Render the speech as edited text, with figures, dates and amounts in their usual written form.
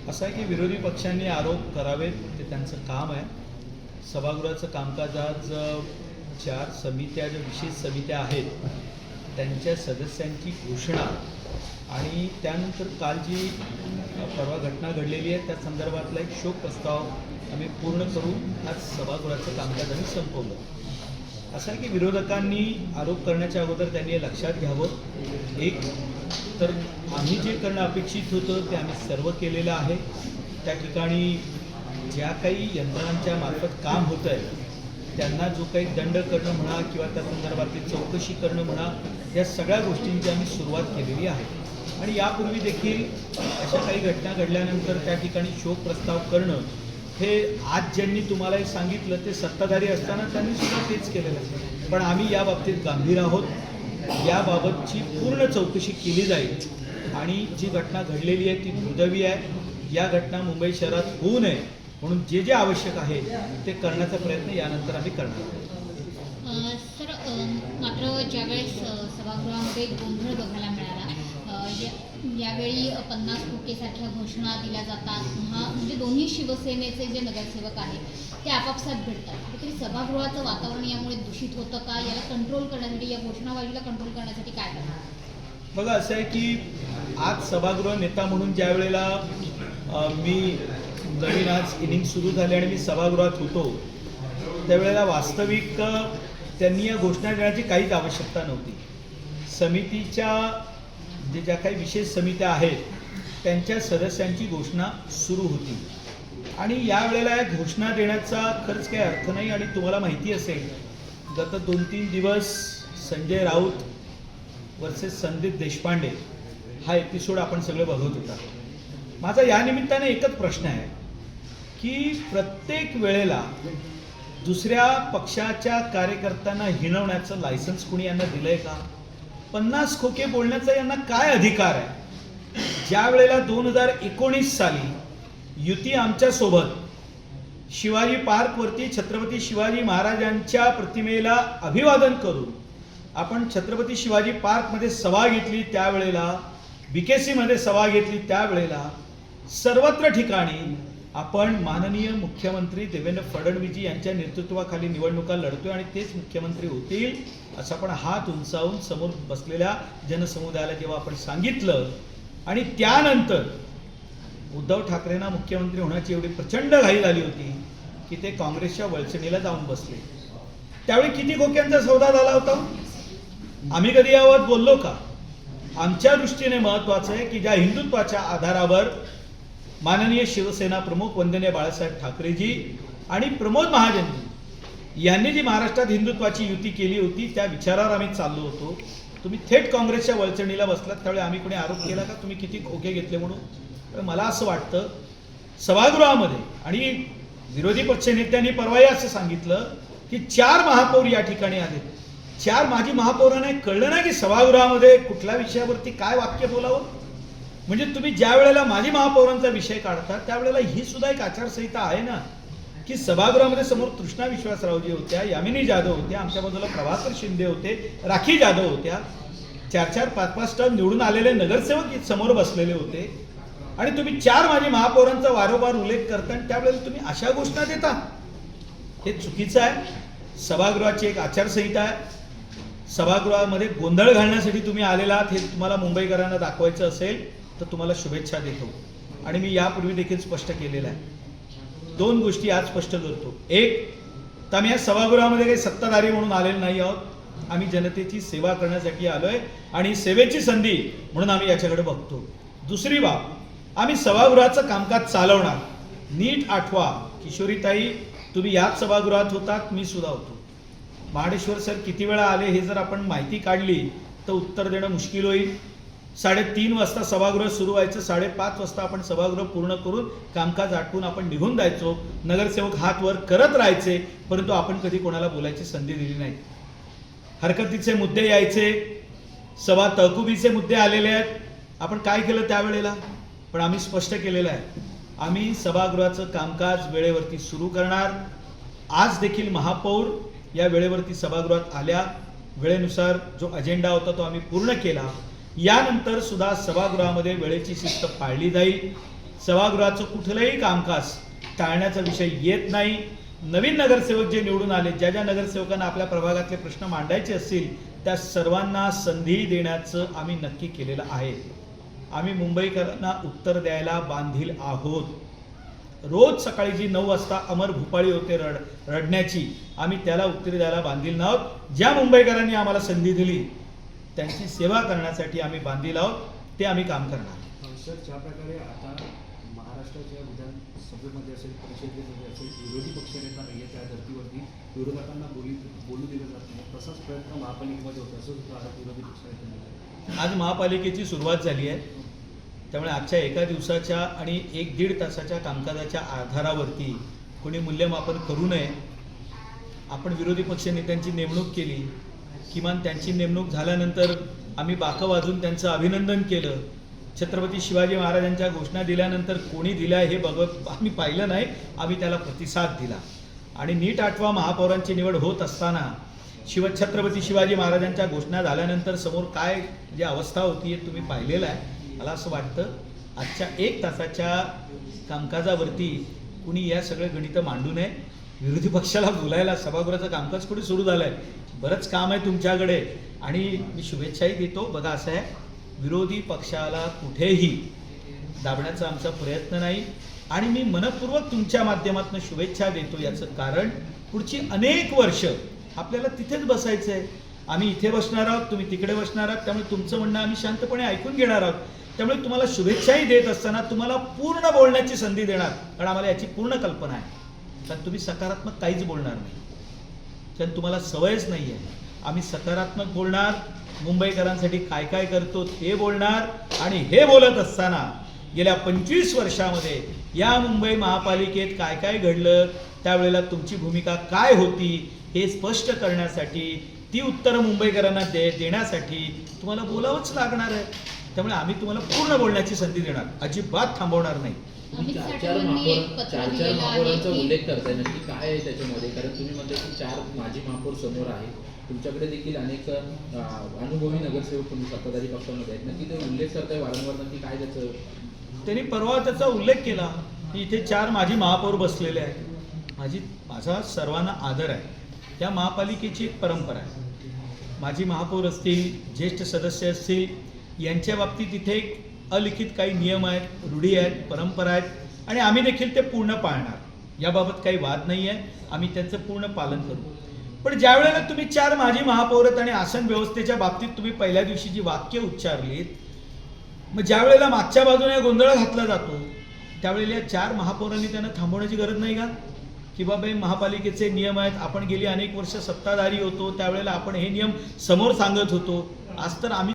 असं आहे की विरोधी पक्षांनी आरोप करावेत, ते त्यांचं काम आहे. सभागृहाचं कामकाज आज 4 समित्या, ज्या विशेष समित्या आहेत त्यांच्या सदस्यांची घोषणा आणि त्यानंतर काल जी परवा घटना घडलेली आहे त्या संदर्भातला एक शोक प्रस्ताव आम्ही पूर्ण करून आज सभागृहाचं कामकाज आम्ही संपवलं. असं आहे की विरोधकांनी आरोप करण्याच्या अगोदर त्यांनी हे लक्षात घ्यावं, एक तर आम्ही जे करणं अपेक्षित होतं ते आम्ही सर्व केलेलं आहे. त्या ठिकाणी ज्या काही यंत्रणांच्या मार्फत काम होतं आहे त्यांना जो काही दंड करणं म्हणा किंवा त्या संदर्भातली चौकशी करणं म्हणा, या सगळ्या गोष्टींची आम्ही सुरुवात केलेली आहे. आणि यापूर्वी देखील अशा काही घटना घडल्यानंतर त्या ठिकाणी शोक प्रस्ताव करणं हे आज ज्यांनी तुम्हाला हे सांगितलं ते सत्ताधारी असताना त्यांनी सुद्धा तेच केलेलं आहे. पण आम्ही या बाबतीत गांभीर आहोत. याबाबतची पूर्ण चौकशी केली जाईल आणि जी घटना घडलेली आहे ती दुर्दैवी आहे. या घटना मुंबई शहरात होऊ नये म्हणून जे जे आवश्यक आहे ते करण्याचा प्रयत्न यानंतर आम्ही करणार आहोत. सर, मात्र ज्यावेळेस सभागृहामध्ये गोंधळ बघायला मिळाला, यावेळी 50 खोकेसारख्या घोषणा दिल्या जातात, म्हणजे दोन्ही शिवसेनेचे जे नगरसेवक आहेत ते आपापसात भेटतात, तरी सभागृहाचं वातावरण यामुळे दूषित होतं का? याला कंट्रोल करण्यासाठी, या घोषणाबाजीला कंट्रोल करण्यासाठी काय करणार? बघा, असं आहे की आज सभागृह नेता म्हणून ज्या वेळेला मी नवीन आज इनिंग सुरू झाली आणि मी सभागृहात होतो त्यावेळेला वास्तविक त्यांनी या घोषणा देण्याची काहीच आवश्यकता नव्हती. समितीच्या ज्या काही विशेष समित्या आहेत त्यांच्या सदस्यांची घोषणा सुरू होती आणि यावेळेला या घोषणा देण्याचा खरंच काही अर्थ नाही. आणि तुम्हाला माहिती असेल, गत 2-3 दिवस संजय राऊत वर्सेस संदीप देशपांडे हा एपिसोड आपण सगळे बघत होता. माझा या निमित्ताने एकच प्रश्न आहे की प्रत्येक वेळेला दुसऱ्या पक्षाच्या कार्यकर्त्यांना हिणवण्याचं लायसन्स कुणी यांना दिलंय का? 50 खोके बोलण्याचा यांना काय अधिकार आहे? ज्या वेळेला 2019 साली युती आमच्यासोबत शिवाजी पार्कवरती छत्रपती शिवाजी महाराजांच्या प्रतिमेला अभिवादन करून आपण छत्रपती शिवाजी पार्कमध्ये सभा घेतली, त्यावेळेला BKC मध्ये सभा घेतली, त्यावेळेला सर्वत्र ठिकाणी आपण माननीय मुख्यमंत्री देवेंद्र फडणवीसजी यांच्या नेतृत्वाखाली निवडणुका लढतोय आणि तेच मुख्यमंत्री होतील असं आपण हात उंचावून समोर बसलेल्या जनसमुदायाला जेव्हा आपण सांगितलं आणि त्यानंतर उद्धव ठाकरेंना मुख्यमंत्री होण्याची एवढी प्रचंड घाई झाली होती की ते काँग्रेसच्या वळचणीला जाऊन बसले. त्यावेळी किती खोक्यांचा सौदा झाला होता? आम्ही कधी याबाबत बोललो का? आमच्या दृष्टीने महत्त्वाचं आहे की ज्या हिंदुत्वाच्या आधारावर माननीय शिवसेना प्रमुख वंदनीय बाळासाहेब ठाकरेजी आणि प्रमोद महाजनजी यांनी जी महाराष्ट्रात हिंदुत्वाची युती केली होती त्या विचारावर आम्ही चाललो होतो. तुम्ही थेट काँग्रेसच्या वळचणीला बसलात, त्यावेळी आम्ही कोणी आरोप केला का तुम्ही किती खोके घेतले म्हणून? मला असं वाटतं सभागृहामध्ये आणि विरोधी पक्षनेत्यांनी परवाही असं सांगितलं की 4 महापौर या ठिकाणी आले. 4 माजी महापौरांना कळलं नाही की सभागृहामध्ये कुठल्या विषयावरती काय वाक्य बोलावं. म्हणजे तुम्ही ज्या वेळेला माजी महापौरांचा विषय काढता त्यावेळेला ही सुद्धा एक आचारसंहिता आहे ना, की सभागृहामध्ये समोर तृष्णा विश्वासरावजी होत्या, यामिनी जाधव होत्या, आमच्या बाजूला प्रभाकर शिंदे होते, राखी जाधव होत्या, 4-4, 5-5 टर्म निवडून आलेले नगरसेवक समोर बसलेले होते आणि तुम्ही 4 माजी महापौरांचा वारंवार उल्लेख करता आणि त्यावेळेला तुम्ही अशा घोषणा देता. हे चुकीचं आहे. सभागृहाची एक आचारसंहिता आहे. सभागृहामध्ये गोंधळ घालण्यासाठी तुम्ही आलेला आहात हे तुम्हाला मुंबईकरांना दाखवायचं असेल तर तुम्हाला शुभेच्छा देतो. आणि मी यापूर्वी देखील स्पष्ट केलेलं आहे. 2 गोष्टी आज स्पष्ट करतो. एक तर आम्ही या सभागृहामध्ये काही सत्ताधारी म्हणून आलेलो नाही आहोत. आम्ही जनतेची सेवा करण्यासाठी आलोय आणि सेवेची संधी म्हणून आम्ही याच्याकडे बघतो. दुसरी बाब, आम्ही सभागृहाचं कामकाज चालवणार. नीट आठवा, किशोरीताई तुम्ही याच सभागृहात होतात, मी सुद्धा होतो. महाडेश्वर सर किती वेळा आले हे जर आपण माहिती काढली तर उत्तर देणं मुश्किल होईल. 3:30 वाजता सभागृह सुरू व्हायचं, 5:30 वाजता आपण सभागृह पूर्ण करून कामकाज आटपून आपण निघून जायचो. नगरसेवक हात वर करत राहायचे, परंतु आपण कधी कोणाला बोलायची संधी दिली नाही. हरकतीचे मुद्दे यायचे, सभा तहकुबीचे मुद्दे आलेले आहेत. आपण काय केलं त्यावेळेला? पण आम्ही स्पष्ट केलेलं आहे, आम्ही सभागृहाचं कामकाज वेळेवरती सुरू करणार. आज देखील महापौर या वेळेवरती सभागृहात आल्या, वेळेनुसार जो अजेंडा होता तो आम्ही पूर्ण केला. यानंतर सुद्धा सभागृहामध्ये वेळेची शिस्त पाळली जाईल. सभागृहाचं कुठलंही कामकाज टाळण्याचा विषय येत नाही. नवीन नगरसेवक जे निवडून आले, ज्या ज्या नगरसेवकांना आपल्या प्रभागातले प्रश्न मांडायचे असतील त्या सर्वांना संधी देण्याचं आम्ही नक्की केलेलं आहे. आम्ही मुंबईकरांना उत्तर द्यायला बांधील आहोत. रोज सकाळी जी 9 वाजता अमर भूपाळी होते रडण्याची, आम्ही त्याला उत्तर द्यायला बांधील आहोत. ज्या मुंबईकरांनी आम्हाला संधी दिली त्यांची सेवा करण्यासाठी आम्ही बांधील आहोत. ते आम्ही काम करणार. सर, ज्या प्रकारे आता महाराष्ट्राच्या विधानसभेमध्ये असेल, परिषदेमध्ये असेल, विरोधी पक्षनेता नाही आहे, त्या धर्तीवरती विरोधकांना बोलू दिलं जात नाही, तसाच प्रयत्न महापालिकेमध्ये होतो, असं सुद्धा आता विरोधी पक्षनेत्यांनी. आज महापालिकेची सुरुवात झाली आहे. त्यामुळे आजच्या एका दिवसाच्या आणि 1-1.5 तासाच्या कामकाजाच्या आधारावरती कोणी मूल्यमापन करू नये. आपण विरोधी पक्षनेत्यांची नेमणूक केली, किमान त्यांची नेमणूक झाल्यानंतर आम्ही बाकं वाजून त्यांचं अभिनंदन केलं. छत्रपती शिवाजी महाराजांच्या घोषणा दिल्यानंतर कोणी दिल्या हे बघत आम्ही पाहिलं नाही, आम्ही त्याला प्रतिसाद दिला. आणि नीट आठवा, महापौरांची निवड होत असताना छत्रपती शिवाजी महाराजांच्या घोषणा झाल्यानंतर समोर काय जी अवस्था होती हे तुम्ही पाहिलेलं आहे. मला असं वाटतं आजच्या 1 तासाच्या कामकाजावरती कुणी या सगळे गणितं मांडू नये. विरोधी पक्षाला बोलायला सभागृहाचं कामकाज कुठे सुरू झालं आहे, बरंच काम आहे तुमच्याकडे आणि मी शुभेच्छाही देतो. बघा, असं आहे, विरोधी पक्षाला कुठेही दाबण्याचा आमचा प्रयत्न नाही आणि मी मनपूर्वक तुमच्या माध्यमातून शुभेच्छा देतो. याचं कारण पुढची अनेक वर्ष आपल्याला तिथेच बसायचं आहे. आम्ही इथे बसणार आहोत, तुम्ही तिकडे बसणार आहात. त्यामुळे तुमचं म्हणणं आम्ही शांतपणे ऐकून घेणार आहोत. त्यामुळे तुम्हाला शुभेच्छाही देत असताना तुम्हाला पूर्ण बोलण्याची संधी देणार, कारण आम्हाला याची पूर्ण कल्पना आहे. कारण तुम्ही सकारात्मक काहीच बोलणार नाही, कारण तुम्हाला सवयच नाही आहे. आम्ही सकारात्मक बोलणार, मुंबईकरांसाठी काय काय करतो ते बोलणार आणि हे बोलत असताना गेल्या 25 वर्षामध्ये या मुंबई महापालिकेत काय काय घडलं, त्यावेळेला तुमची भूमिका काय होती हे स्पष्ट करण्यासाठी, ती उत्तरं मुंबईकरांना देण्यासाठी तुम्हाला बोलावंच लागणार आहे. त्यामुळे आम्ही तुम्हाला पूर्ण बोलण्याची संधी देणार, अजिबात थांबवणार नाही. अमित चार साठेंनी एक पत्र चार दिलेलं आहे महापौरांचा की उल्लेख करताय, नक्की काय आहे त्याच्यामध्ये? कारण तुम्ही म्हणताय की 4 माजी महापौर समोर आहे, तुमच्याकडे देखील अनेक अनुभवी नगरसेवक तुम्ही सत्ताधारी पक्षामध्ये आहेत, नक्की ते उल्लेख करताय वारंवार, नक्की काय त्याचं? त्यांनी परवा त्याचा उल्लेख केला की इथे 4 माजी महापौर बसलेले आहेत. माझा सर्वांना आदर आहे. त्या महापालिकेची एक परंपरा आहे. माजी महापौर असतील, ज्येष्ठ सदस्य असतील, यांच्या बाबतीत इथे एक अलिखित काही नियम आहेत, रूढी आहेत, परंपरा आहेत आणि आम्ही देखील ते पूर्ण पाळणार. याबाबत काही वाद नाही आहे, आम्ही त्यांचं पूर्ण पालन करू. पण ज्या वेळेला तुम्ही 4 माजी महापौरत आणि आसन व्यवस्थेच्या बाबतीत तुम्ही पहिल्या दिवशी जी वाक्य उच्चारलीत, मग ज्या वेळेला मागच्या बाजूने गोंधळ घातला जातो त्यावेळेला या 4 महापौरांनी त्यांना थांबवण्याची गरज नाही का? की बाबा हे महापालिकेचे नियम आहेत, आपण गेली अनेक वर्ष सत्ताधारी होतो, त्यावेळेला आपण हे नियम समोर सांगत होतो. आज तर आम्ही